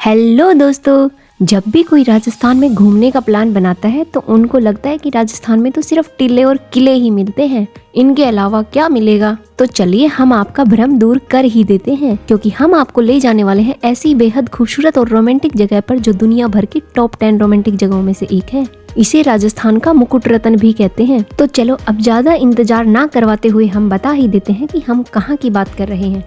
Hello दोस्तों। जब भी कोई राजस्थान में घूमने का प्लान बनाता है तो उनको लगता है कि राजस्थान में तो सिर्फ टीले और किले ही मिलते हैं, इनके अलावा क्या मिलेगा। तो चलिए हम आपका भ्रम दूर कर ही देते हैं, क्योंकि हम आपको ले जाने वाले हैं ऐसी बेहद खूबसूरत और रोमांटिक जगह पर जो दुनिया भर की टॉप 10 रोमांटिक जगहों में से एक है। इसे राजस्थान का मुकुट रत्न भी कहते हैं। तो चलो अब ज्यादा इंतजार ना करवाते हुए हम बता ही देते हैं कि हम कहाँ की बात कर रहे हैं।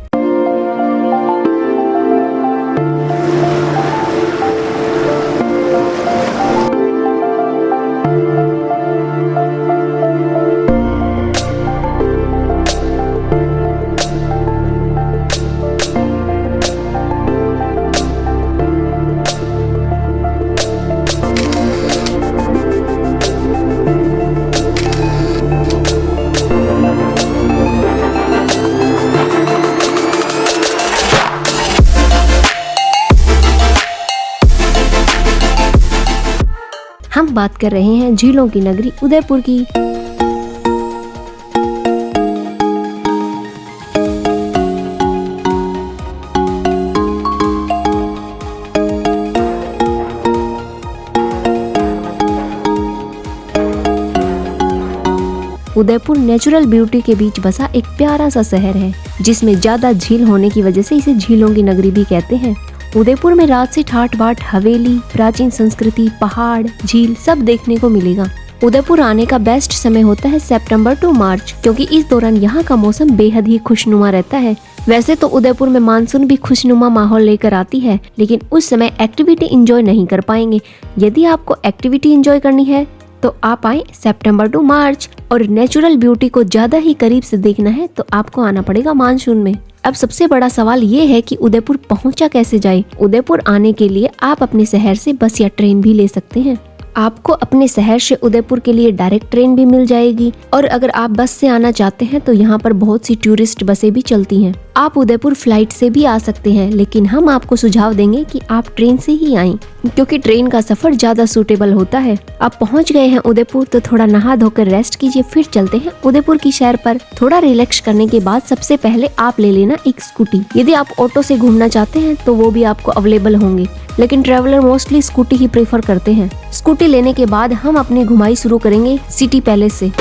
हम बात कर रहे हैं झीलों की नगरी उदयपुर की। उदयपुर नेचुरल ब्यूटी के बीच बसा एक प्यारा सा शहर है, जिसमें ज्यादा झील होने की वजह से इसे झीलों की नगरी भी कहते हैं। उदयपुर में रात से ठाट बाट हवेली, प्राचीन संस्कृति, पहाड़, झील सब देखने को मिलेगा। उदयपुर आने का बेस्ट समय होता है सितंबर टू मार्च, क्योंकि इस दौरान यहाँ का मौसम बेहद ही खुशनुमा रहता है। वैसे तो उदयपुर में मानसून भी खुशनुमा माहौल लेकर आती है, लेकिन उस समय एक्टिविटी एंजॉय नहीं कर पाएंगे। यदि आपको एक्टिविटी एंजॉय करनी है तो आप आए सितंबर टू मार्च, और नेचुरल ब्यूटी को ज्यादा ही करीब से देखना है तो आपको आना पड़ेगा मानसून में। अब सबसे बड़ा सवाल ये है कि उदयपुर पहुंचा कैसे जाए। उदयपुर आने के लिए आप अपने शहर से बस या ट्रेन भी ले सकते हैं। आपको अपने शहर से उदयपुर के लिए डायरेक्ट ट्रेन भी मिल जाएगी, और अगर आप बस से आना चाहते हैं तो यहाँ पर बहुत सी टूरिस्ट बसें भी चलती हैं। आप उदयपुर फ्लाइट से भी आ सकते हैं, लेकिन हम आपको सुझाव देंगे कि आप ट्रेन से ही आएं, क्योंकि ट्रेन का सफर ज्यादा सूटेबल होता है। आप पहुँच गए हैं उदयपुर तो थोड़ा नहा धोकर रेस्ट कीजिए, फिर चलते हैं उदयपुर की सैर पर। थोड़ा रिलैक्स करने के बाद सबसे पहले आप ले लेना एक स्कूटी। यदि आप ऑटो से घूमना चाहते हैं तो वो भी आपको अवेलेबल होंगे, लेकिन ट्रैवलर मोस्टली स्कूटी ही प्रेफर करते हैं। स्कूटी लेने के बाद हम अपनी घुमाई शुरू करेंगे सिटी पैलेस से।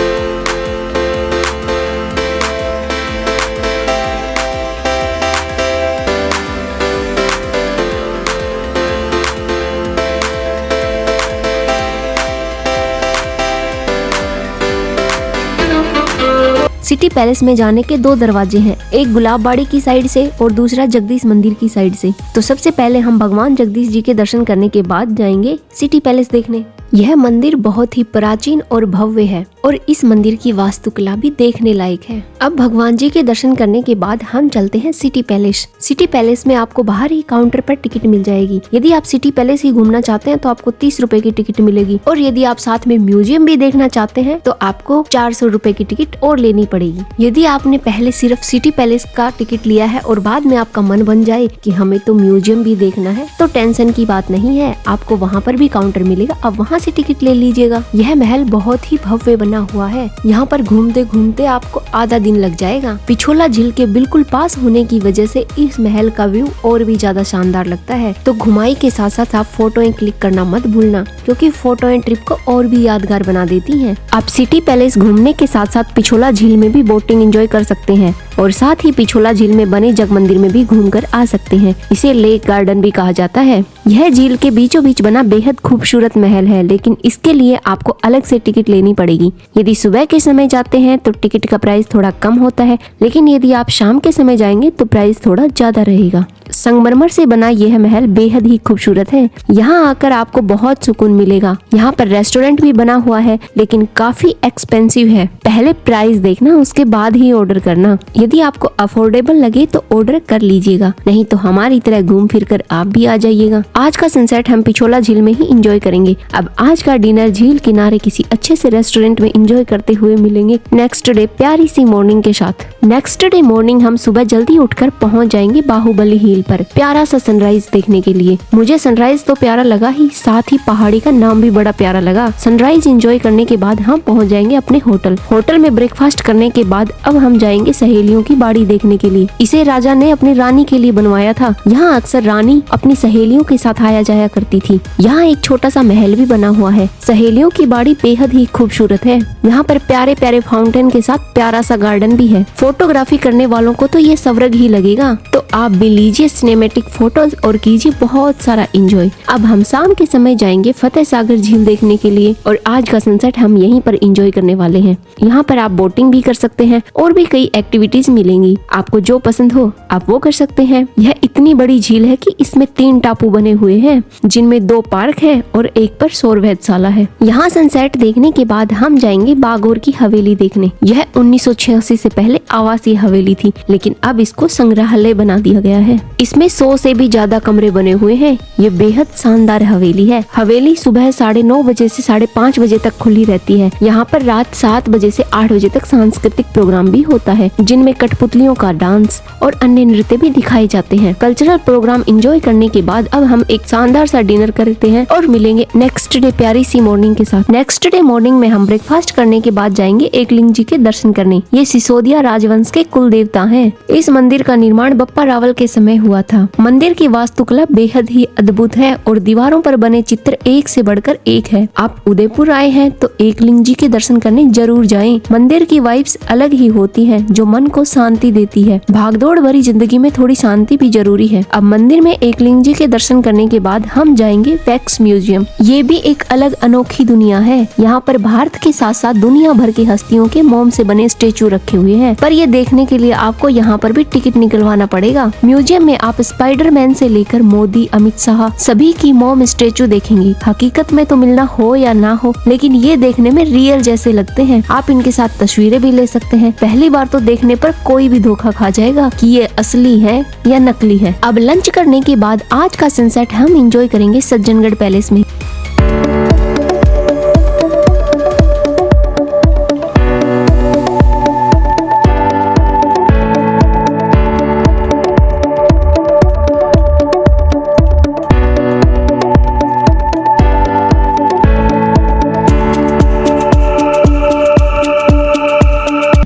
सिटी पैलेस में जाने के दो दरवाजे हैं, एक गुलाबबाड़ी की साइड से और दूसरा जगदीश मंदिर की साइड से। तो सबसे पहले हम भगवान जगदीश जी के दर्शन करने के बाद जाएंगे सिटी पैलेस देखने। यह मंदिर बहुत ही प्राचीन और भव्य है, और इस मंदिर की वास्तुकला भी देखने लायक है। अब भगवान जी के दर्शन करने के बाद हम चलते हैं सिटी पैलेस। सिटी पैलेस में आपको बाहर ही काउंटर पर टिकट मिल जाएगी। यदि आप सिटी पैलेस ही घूमना चाहते हैं तो आपको 30 रुपए की टिकट मिलेगी, और यदि आप साथ में म्यूजियम भी देखना चाहते हैं तो आपको 400 रुपए की टिकट और लेनी पड़ेगी। यदि आपने पहले सिर्फ सिटी पैलेस का टिकट लिया है और बाद में आपका मन बन जाए कि हमें तो म्यूजियम भी देखना है, तो टेंशन की बात नहीं है, आपको वहाँ पर भी काउंटर मिलेगा, अब वहाँ से टिकट ले लीजिएगा। यह महल बहुत ही भव्य बना हुआ है। यहाँ पर घूमते घूमते आपको आधा दिन लग जाएगा। पिछोला झील के बिल्कुल पास होने की वजह से इस महल का व्यू और भी ज्यादा शानदार लगता है। तो घुमाई के साथ साथ आप फोटोएं क्लिक करना मत भूलना, क्योंकि फोटोएं ट्रिप को और भी यादगार बना देती हैं। आप सिटी पैलेस घूमने के साथ साथ पिछोला झील में भी बोटिंग एंजॉय कर सकते हैं, और साथ ही पिछोला झील में बने जग मंदिर में भी घूमकर आ सकते हैं। इसे लेक गार्डन भी कहा जाता है। यह झील के बीचों बीच बना बेहद खूबसूरत महल है, लेकिन इसके लिए आपको अलग से टिकट लेनी पड़ेगी। यदि सुबह के समय जाते हैं तो टिकट का प्राइस थोड़ा कम होता है, लेकिन यदि आप शाम के समय जाएंगे तो प्राइस थोड़ा ज्यादा रहेगा। संगमरमर से बना यह महल बेहद ही खूबसूरत है। यहाँ आकर आपको बहुत सुकून मिलेगा। यहाँ पर रेस्टोरेंट भी बना हुआ है, लेकिन काफी एक्सपेंसिव है। पहले प्राइस देखना, उसके बाद ही ऑर्डर करना। यदि आपको अफोर्डेबल लगे तो ऑर्डर कर लीजिएगा, नहीं तो हमारी तरह घूम फिर कर आप भी आ जाइएगा। आज का सनसेट हम पिछोला झील में ही एंजॉय करेंगे। अब आज का डिनर झील किनारे किसी अच्छे से रेस्टोरेंट में एंजॉय करते हुए मिलेंगे नेक्स्ट डे प्यारी सी मॉर्निंग के साथ। नेक्स्ट डे मॉर्निंग हम सुबह जल्दी उठकर पहुँच जाएंगे बाहुबली हिल। झील पर प्यारा सा सनराइज देखने के लिए। मुझे सनराइज तो प्यारा लगा ही, साथ ही पहाड़ी का नाम भी बड़ा प्यारा लगा। सनराइज एंजॉय करने के बाद हम पहुंच जाएंगे अपने होटल में ब्रेकफास्ट करने के बाद अब हम जाएंगे सहेलियों की बाड़ी देखने के लिए। इसे राजा ने अपनी रानी के लिए बनवाया था। यहाँ अक्सर रानी अपनी सहेलियों के साथ आया जाया करती थी। यहाँ एक छोटा सा महल भी बना हुआ है। सहेलियों की बाड़ी बेहद ही खूबसूरत है। यहाँ पर प्यारे प्यारे फाउंटेन के साथ प्यारा सा गार्डन भी है। फोटोग्राफी करने वालों को तो ये स्वर्ग ही लगेगा। तो आप भी लीजिए सिनेमैटिक फोटोज और कीजिए बहुत सारा एंजॉय। अब हम शाम के समय जाएंगे फतेह सागर झील देखने के लिए और आज का सनसेट हम यहीं पर एंजॉय करने वाले हैं। यहाँ पर आप बोटिंग भी कर सकते हैं और भी कई एक्टिविटीज मिलेंगी। आपको जो पसंद हो आप वो कर सकते हैं। यह इतनी बड़ी झील है कि इसमें 3 टापू बने हुए हैं, जिनमें 2 पार्क है और एक पर सौर वेधशाला है। यहाँ सनसेट देखने के बाद हम जाएंगे बागोर की हवेली देखने। यह 1986 से पहले आवासीय हवेली थी, लेकिन अब इसको संग्रहालय बना दिया गया है। इसमें 100 से भी ज्यादा कमरे बने हुए हैं। ये बेहद शानदार हवेली है। हवेली सुबह 9:30 बजे से 5:30 बजे तक खुली रहती है। यहाँ पर रात 7 बजे से 8 बजे तक सांस्कृतिक प्रोग्राम भी होता है, जिनमें कठपुतलियों का डांस और अन्य नृत्य भी दिखाए जाते हैं। कल्चरल प्रोग्राम एंजॉय करने के बाद अब हम एक शानदार सा डिनर करते हैं और मिलेंगे नेक्स्ट डे प्यारी सी मॉर्निंग के साथ। नेक्स्ट डे मॉर्निंग में हम ब्रेकफास्ट करने के बाद जाएंगे एकलिंग जी के दर्शन करने। ये सिसोदिया राजवंश के कुल देवता हैं। इस मंदिर का निर्माण बप्पा रावल के समय हुआ था। मंदिर की वास्तुकला बेहद ही अद्भुत है और दीवारों पर बने चित्र एक से बढ़कर एक है। आप उदयपुर आए हैं तो एकलिंग जी के दर्शन करने जरूर जाएं। मंदिर की वाइब्स अलग ही होती है जो मन को शांति देती है। भागदौड़ भरी जिंदगी में थोड़ी शांति भी जरूरी है। अब मंदिर में एकलिंग जी के दर्शन करने के बाद हम जाएंगे वैक्स म्यूजियम। ये भी एक अलग अनोखी दुनिया है। यहाँ पर भारत के साथ साथ दुनिया भर की हस्तियों के मोम से बने स्टेचू रखे हुए हैं, पर ये देखने के लिए आपको यहाँ पर भी टिकट निकलवाना पड़ेगा। म्यूजियम में आप स्पाइडरमैन से लेकर मोदी, अमित शाह सभी की मोम स्टेचू देखेंगी। हकीकत में तो मिलना हो या ना हो, लेकिन ये देखने में रियल जैसे लगते हैं। आप इनके साथ तस्वीरें भी ले सकते हैं। पहली बार तो देखने पर कोई भी धोखा खा जाएगा कि ये असली है या नकली है। अब लंच करने के बाद आज का सनसेट हम एंजॉय करेंगे सज्जनगढ़ पैलेस में।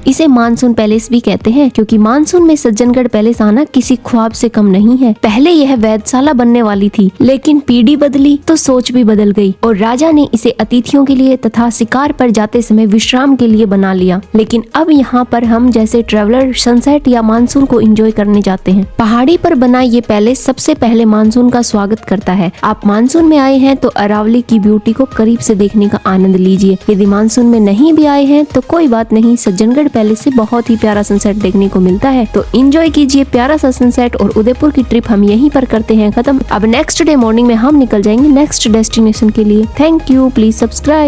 इसे मानसून पैलेस भी कहते हैं, क्योंकि मानसून में सज्जनगढ़ पैलेस आना किसी ख्वाब से कम नहीं है। पहले यह वेधशाला बनने वाली थी, लेकिन पीढ़ी बदली तो सोच भी बदल गई और राजा ने इसे अतिथियों के लिए तथा शिकार पर जाते समय विश्राम के लिए बना लिया। लेकिन अब यहाँ पर हम जैसे ट्रेवलर सनसेट या मानसून को एंजॉय करने जाते हैं। पहाड़ी पर बना ये पैलेस सबसे पहले मानसून का स्वागत करता है। आप मानसून में आए हैं तो अरावली की ब्यूटी को करीब से देखने का आनंद लीजिए। यदि मानसून में नहीं भी आए हैं तो कोई बात नहीं, सज्जनगढ़ पैलेस से बहुत ही प्यारा सनसेट देखने को मिलता है। तो एंजॉय कीजिए प्यारा सा सनसेट और उदयपुर की ट्रिप हम यहीं पर करते हैं खत्म। अब नेक्स्ट डे मॉर्निंग में हम निकल जाएंगे नेक्स्ट डेस्टिनेशन के लिए। Thank you, please subscribe.